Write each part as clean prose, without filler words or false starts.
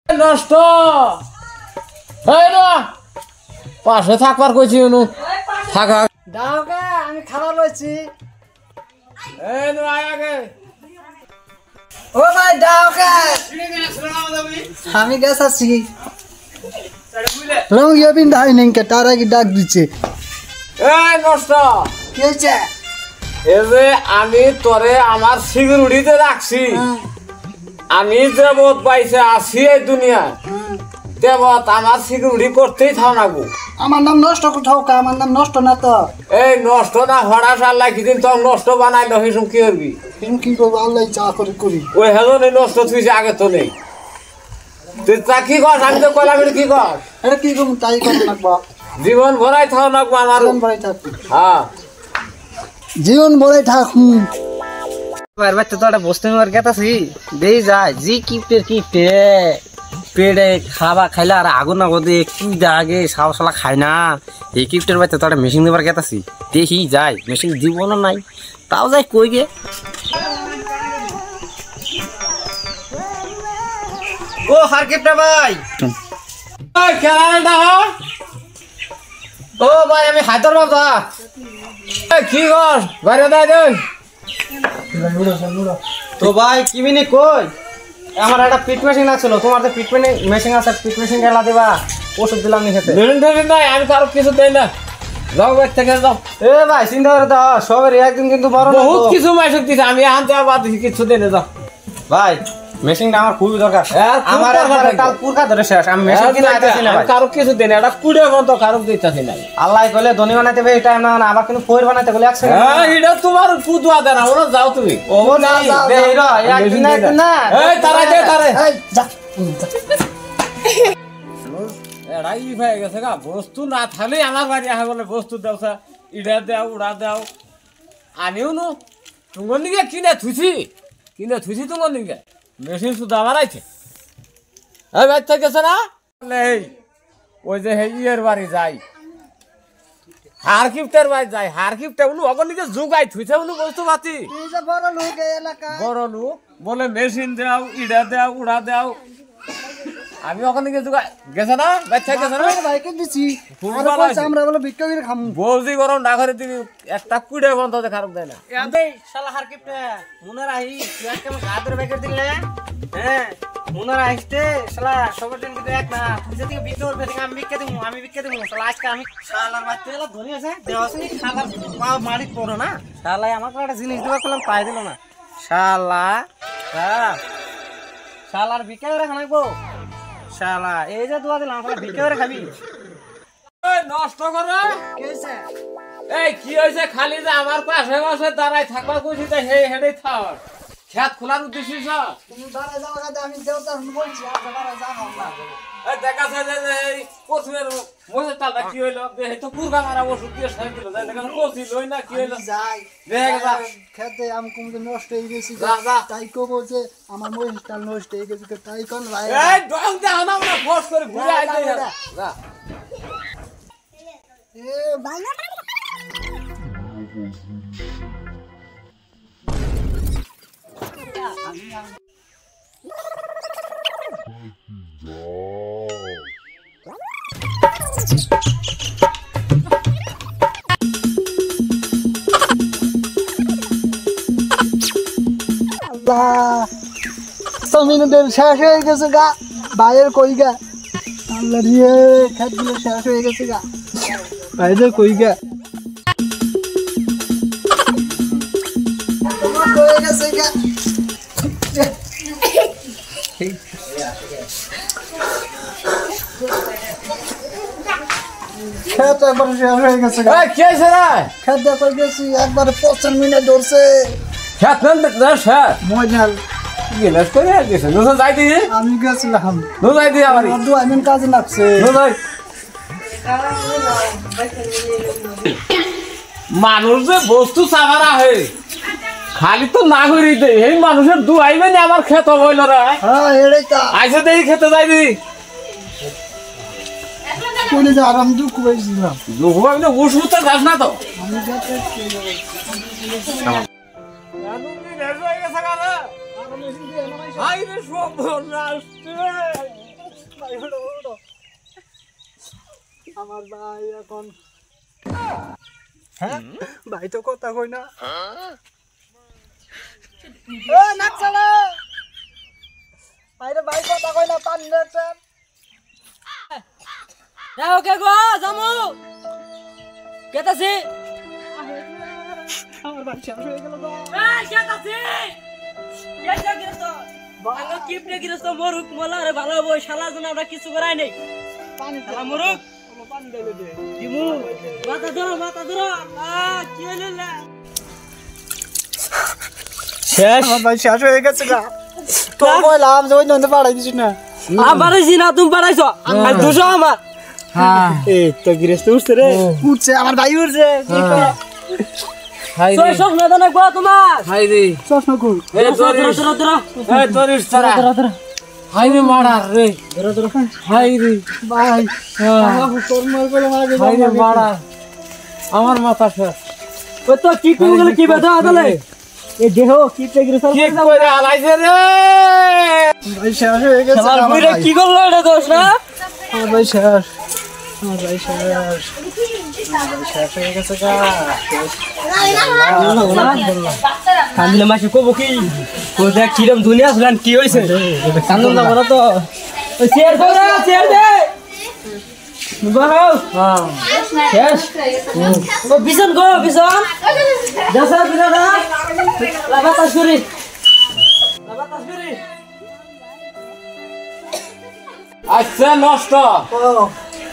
নষ্ট পাশে থাকবার কইছি থাকা দাওকে আমি খাবার লইছি। ও ভাই দাওকে আমি গেছ আছি রং ইবিন দাই নিকে তার আগে ডাক দিচ্ছে। এই নষ্ট কি হইছে? এই যে আমি তোরে আমার সিকিউরিটিতে রাখছি, আমি যে বোধ পাইছে আছি এই দুনিয়ায় দেবত আমার সিকিউরিটি করতেই থাও না গো। আমার নাম নষ্ট কোথাও কা, আমার নাম নষ্ট না তো। এই নষ্ট না হড়া সাল্লা কিদিন তো নষ্ট বানাইলো হিসুম কি করবি? হিসুম কি করবো আল্লাহ চা করে করি। ওই হেলো নেই নষ্ট থুইছে আগে তো নেই। তুই তা কি কর? আমি তো কলাম কি কর? এটা কি করবো তাই করে লাগবো। জীবন ভরাই থাও নাকবো আমার। জীবন ভরাই থাক। হ্যাঁ জীবন ভরাই থাক। বাচ্চা তো একটা বসতে নেওয়ার গেতাছি দেই যায় জি কিপটে পেড়ে খাবা খাইলে আর আগুন না গদে কি আগে সালা খায় না। এই কিপটের বাচ্চা তো একটা মেশিন দেবার গেতাছি দেখি যায় মেশিন জীবনও নাই তাও যায় কই গে। ও হার কিপটা ভাই, ও ভাই আমি হায়দ্রাবাদ দা কি কর বাইরে দাই দেন তো ভাই কি মিনি কই আমার একটা পিট মেশিন আছিল, তোমার তো পিট মেশিন আছে, পিট মেশিন গেলা দেবা ওষুধ দিলাম নি খেতে। নাই আমি কারো কিছু দেই না, যাও বাইর থেকে যাও। এ ভাই চিন্তা করে দাও সবের একদিন কিন্তু বড় না বহুত কিছু মাইসক দিছে, আমি আনতে বাদ দিছি কিছু দেই না। যাও ভাই মেশিনটা আমার খুবই দরকার, আমার কাল পুরকা ধরে শেষ, আমি মেশিন কিনে আইতাছি না ভাই। কারো কিছু দেই না, এটা কুড়ে মত কারো দিতাছি না। আল্লাহ কইলে ধনী বানাইতে ভাই টাইম না না, আবার কিন্তু ফইর বানাইতে বলে এক সেকেন্ড। হ্যাঁ এটা তোমার কুদুয়া দেনা, ওরা যাও তুমি। ও না দে রে একদিন না এই তারাই দে তারে এই যা এড়াই ভাই গেছে গা। বস্তু না থাকলে আমার বাড়ি আহে বলে বস্তু দেওছা ইডা দেও উড়া দেও। আমিও নো তোমার দিকে কিনে থুইছি তোমার দিকে মেশিন শুধু আমার আইছে। এই বাচ্চা গেছে না নেই, ওই যে হে ইয়ের বাড়ি যাই হারকিপ্টের বাড়ি যাই, হারকিপ্টে উনু অগর দিকে জুগাই থুইছে উনু বস্তু পাতি এই যে বড় লোক এই এলাকা বড় লোক বলে মেশিন দেও ইডা দেও উড়া দেও। আমি ওখান থেকে গেছে না বাচ্চা গেছে না ভাইকে দিছি খুব আর ভালো কইছে আছে। আমরা বলে ভিক্ষা করে খামু। বৌজি গরম না করে তুমি একটা কুড়ে বন্ধ খারাপ দেয় না। এই শালা হার কিপটা মুনার আহি তুই আজকে আমার গাদের ব্যাগের দিলে হ্যাঁ মুনার আইতে শালা সবার দিন কিন্তু এক না, তুই যদি বিক্রি করবে আমি বিক্রি দেবো, আমি বিক্রি দেবো শালা আজকে আমি শালার বাচ্চা এলা ধনী আছে দেওয়াছি খাবার মালিক পড়ো না শালা আমাকে একটা জিনিস দেওয়া করলাম তাই দিল না শালা। হ্যাঁ শালার বিক্রি করে খানাইবো শালা এই যে দোয়া দিলাম শালা বিক্রি করে খাবি। এই নষ্ট করে কি হইছে? এই কি হয়েছে খালি যে আমার পাশে পাশে দাঁড়াই থাকবার কইছি তাই হে হেডেই থাক খেত খোলার উদ্দেশ্য তুমি দাঁড়া যাও কাদা আমি দেওতা বলছি আর দাঁড়া যাও না। এই দেখাছে যে এই কোচের মোজে তালটা কি হইলো এই তো পুরগা মারা ওষুধ দিয়ে সাই দিল তাই দেখা কোচি লই না কি হইলো যাই দেখ যা খেতে আম কমতে নষ্ট হয়ে গেছি যা, যা। তাই কব যে আমার মহিষটা নষ্ট হয়ে গেছে তাই কোন ভাই এই ডং দে না না ফোর্স করে ঘুরে আইতে যা এ ভাই জমিনের শেষ হয়ে গেছে গা ভাইয়ের কই গা আল্লাহ রে খেতগুলো শেষ হয়ে গেছে গা ভাইদের কই গা তোমার হয়ে গেছে গা খেত একবার শেষ হয়ে গেছে গা এই কি হইছে রে খেত দেখে গেছি একবার 55 মিনিট ধরছে খেত না স্যার মজাল গিলাস করে গেছে নো যাই দি আমি গেছিলাম নো যাই দি আমারই বন্ধু আমিন কাজে লাগছে নো যাই মানুষ যে বস্তু চাবারা হয় খালি তো না করি দে এই মানুষের দু আইবে না আমার ক্ষেত হইল রে হ্যাঁ এটাই তা আইসে দেই খেতে যাই দি কোনে যে আরাম দুঃখ হয়েছিলাম লোক আমি তো উসুতে যাস না তো আমি যাতে হাই রে সব আমার ভাই এখন হ্যাঁ ভাই তো কথা কই না ও নাক চালা ভাইরে ভাই কথা কই না পান নেছেন যাও কে গো জামু কেতাছি আমার ভাই শেষ হয়ে গেল এই কেতাছি এই যা গিরস্ত আঙ্গ কিপনে গিরস্ত মরুক মোলা রে ভালো বই শালা জন আমরা কিছু করাই নাই পানি শালা মরুক পানি দেবে দে দিমু মাথা ধরো কি হইল না শেষ আমার ভাই শেষ হয়ে গেছে গা তো কইলাম যে ওই নন্দে পাড়াই দিছিস না আমারে জিনা তুমি পারাইছো আর দুশো আমার হ্যাঁ এই তো গিরস্ত উঠছে রে উঠছে আমার ভাই উঠছে হাই রে সব না দানা গো তোমার হাই রে চশমা খুল এই তোরিস এই তোরিস সারা হাই রে মারা রে হাই রে ভাই তোর মার বলে মারা গেল হাই রে মারা আমার মাথা শেষ ও তো কি করে গেল কি বেদা আদলে এই দেহ কি পে গিরস্ত কি কইরা আলাইছে রে ভাই শেষ হয়ে গেছে শালা বুইরে কি করলো এটা দোষ না আমার ভাই শেষ আমার ভাই শেষ শেষ হয়ে গেছে গা কান্দলে মাসে কব কি ও দেখ কিরম দুনিয়া শুনলাম কি হইছে কান্দন না বলো তো ও শেয়ার কর শেয়ার দে বাবা হ্যাঁ শেষ ও বিজন গো বিজন দাসা বিরাদা লাগাতা শুরি আচ্ছা নষ্ট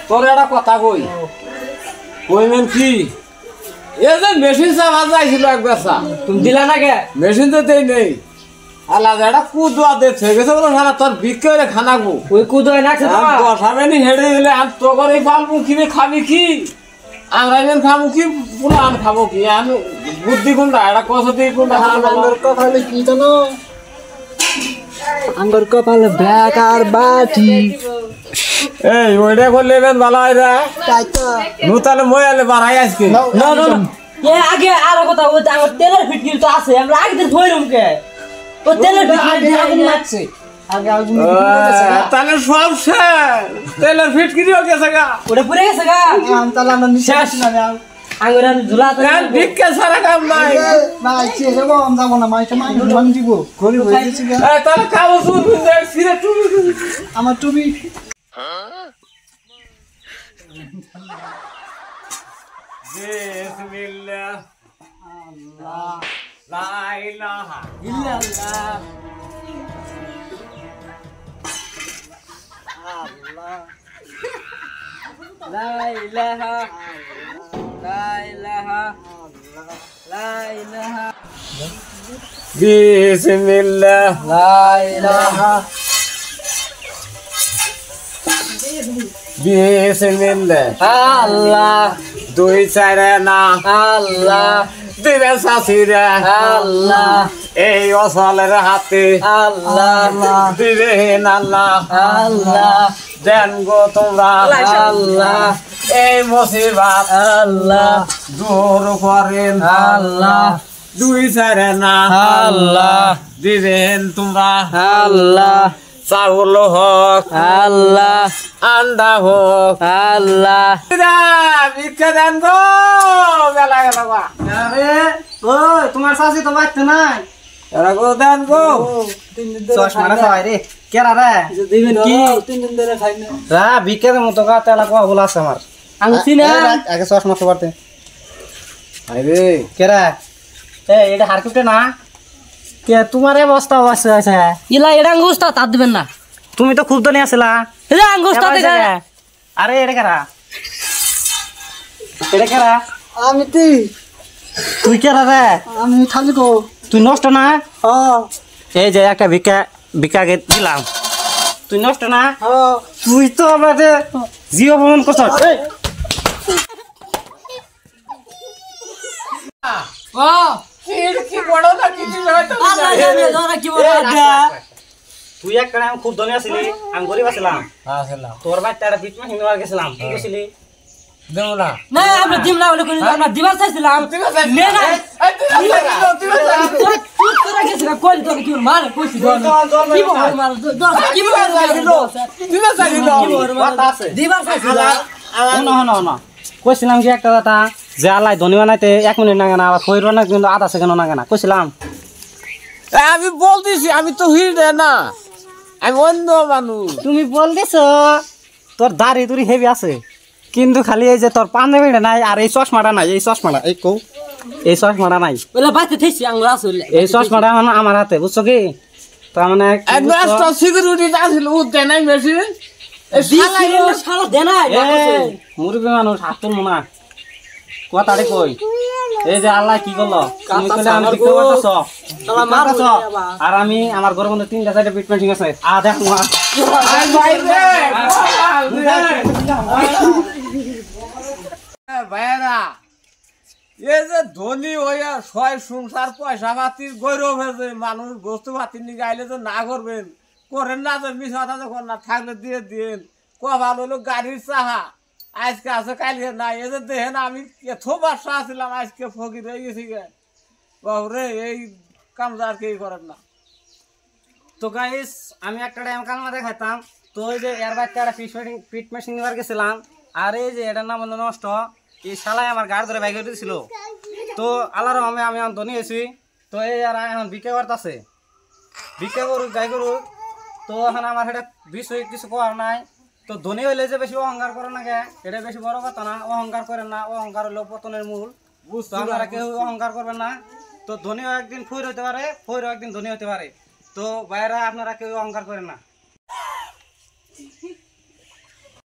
তোর একটা কথা কই কইমেন কি এ যে মেশিন চালা যাইছিল একবার তুমি দিলা না কে মেশিন তো দেই নেই আলাদা একটা কুদুয়া দে থেকে গেছে বলে সারা তোর বিক্রি খানাবো ওই কুদয় নাকছে তোমার বসাবেনি হেঁটে দিলে আর তো করে পালবো কিনে খাবি কি আমরা এমন খাবো কি পুরো আম খাবো কি আমি বুদ্ধি কোনটা একটা কথা দিয়ে কোনটা আঙ্গর কপালে কি জানো আঙ্গর কপালে ব্যাগ আর বাটি এই ওইটা করলে বেশ ভালো হয় রে তাই তো নূতন ময়ালে বাড়াই আজকে না না না এ আগে আর কথা ও আমার তেলের ফিটকিল তো আছে আমরা আগে দিন ধইরুম কে ও তেলের ফিটকিল আগুন লাগছে আগে আগুন তাহলে সব শেষ তেলের ফিটকিরিও গেছে গা ওটা পুরে গেছে গা আম তালা না শেষ না আঙ্গুর ঝুলা তো ভিক্ষা সারা কাম নাই ভাই চেয়ে আম যাবো না মাইটা মান দিব গরিব হয়ে গেছি গা তাহলে খাবো শুন ফিরে টুবি আমার টুবি বিসমিল্লাহ আল্লাহ লা ইলাহা ইল্লাল্লাহ লা ইলাহা লা ইলাহা লা ইলাহা বিসমিল্লাহ লা ইলাহা বিসমিল্লাহ আল্লাহ দুই চারে না আল্লাহ দিবে শাশিরে আল্লাহ এই অসলের হাতে আল্লাহ দিবে আল্লাহ আল্লাহ দেন গো তোমরা আল্লাহ এই মুসিবত আল্লাহ দূর করেন আল্লাহ দুই চারে না আল্লাহ দিবেন তোমরা আল্লাহ চাউল হোক আল্লাহ আন্ডা হোক আল্লাহ ভিক্ষা দেন গো গেলা গেল আরে ও তোমার শাশি তো বাচ্চা নাই এরা গো দেন গো চশমাটা খাওয়াই রে কেরা রে দিবেন কি 3 দিন ধরে খাই না রা বিকের মতো গা তেলা কোয়া বলা আছে আমার আংছি না আগে চশমা তো পারতে আরে কেরা এ এটা হারকুটে না কে তোমার অবস্থা আছে ইলা এটা আঙ্গুস্তা তার দিবেন না তুমি তো খুব দনি আসলা এটা আঙ্গুস্তা দেখা আরে এটা কেরা এটা কেরা আমি তুই কেরা রে আমি খালি গো তুই নষ্ট না হ্যাঁ এই যে একটা ভিক্ষাকে দিলাম তুই নষ্ট না হ্যাঁ তুই তো আমাদের জিও ভ্রমণ করছ কি বড় না কিছু হয়তো আল্লাহ জানে ধরা কি বলে তুই একটা আমি খুব ধনী আছিলি আমি গরিব আছিলাম আসলাম তোর বাচ্চা একটা বিট মাস হিন্দু গেছিলাম কি গেছিলি দেবো না না আমরা দিম না বলে করি আমরা দিবার চাইছিলাম নে না তোরা গেছিস না কই তোরা কি মার কইছি কি বল মার কি বল দিবে চাই দাও দিবার চাইছিলাম না কইছিলাম কি একটা কথা যে আল্লাহ ধনী বানাইতে 1 মিনিট লাগে না আবার কইরো না কিন্তু আধা সেকেন্ড লাগে না কইছিলাম আমি বলতেছি আমি তো হিড়ে না আমি অন্য মানুষ তুমি বলতেছো তোর দাড়ি তুরি হেভি আছে কিন্তু খালি এই যে তোর পাঞ্জাবিটা নাই আর এই চশমাটা নাই এই চশমাটা এই কও এই চশমাটা নাই বলে বাইতে থেছি আমরা আসলে এই চশমাটা আমার হাতে বুঝছো কি তার মানে একটা সিকিউরিটি আছিল উঠতে নাই মেশিন এই শালা দেনাই মুরব্বী মানুষ হাত তুলবো না কথাটি কই এই যে আল্লাহ কি করলো তুমি কইলে আমি দেখতে পারতেছ শালা মারছো আর আমি আমার ঘরের মধ্যে 3টা 4টা পিট পেন্টিং আছে দেখো ভাইরা এই যে ধনী হইয়া ছয় সংসার পয়সা পাতির গৌরব হয়েছে মানুষ বস্তু পাতি নিয়ে আইলে তো না করবেন করেন না তো মিস কথা যখন না থাকলে দিয়ে দিন কবার হলো গাড়ির চাহা আজকে আছে কালকে না এই যে দেখেন আমি এত বাসা আসছিলাম আজকে ফকির হয়ে গেছি গে বাবুরে এই কামটা আর কেউ করেন না তো গাইস আমি একটা টাইম কালমা দেখাইতাম তো ওই যে এর বাচ্চা একটা পিট মেশিন নিবার গেছিলাম আর এই যে এটার নাম হলো নষ্ট এই শালাই আমার গাড়ি ধরে বাইক দিয়েছিল তো আল্লাহর রহমে আমি এখন ধনী হয়েছি তো এই আর এখন বিক্রি করতেছে বিক্রি করুক গাই করুক তো এখন আমার সেটা বিষয় কিছু করার নাই তো ধনী হইলে যে বেশি অহংকার করে না গে এটা বেশি বড় কথা না অহংকার করেন না অহংকার হলো পতনের মূল তো আপনারা কেউ অহংকার করবেন না তো ধনীও একদিন ফইর হতে পারে ফইরও একদিন ধনী হতে পারে তো বাইরে আপনারা কেউ অহংকার করেন না